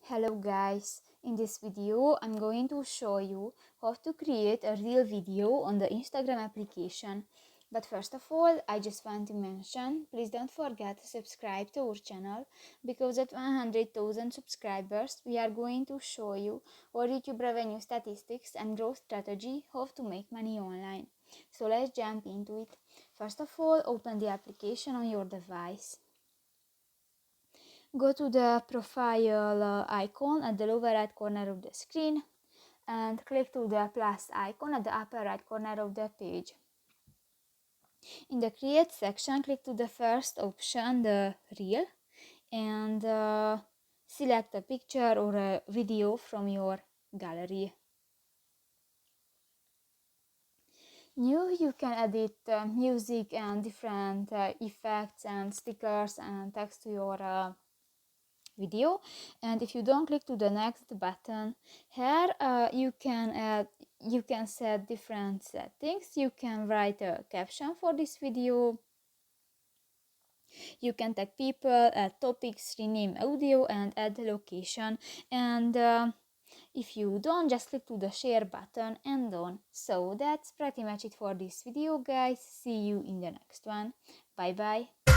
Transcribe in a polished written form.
Hello guys, in this video I'm going to show you how to create a real video on the Instagram application. But first of all, I just want to mention, please don't forget to subscribe to our channel, because at 100,000 subscribers we are going to show you our YouTube revenue statistics and growth strategy, how to make money online. So let's jump into it. First of all, open the application on your device. Go to the profile icon at the lower right corner of the screen and click to the plus icon at the upper right corner of the page. In the create section, click to the first option, the reel, and select a picture or a video from your gallery. You can edit music and different effects and stickers and text to your video. And if you don't click to the next button here, you can set different settings. You can write a caption for this video, you can tag people, add topics, rename audio, and add location. And if you don't, just click to the share button and done. So that's pretty much it for this video, guys. See you in the next one. Bye bye.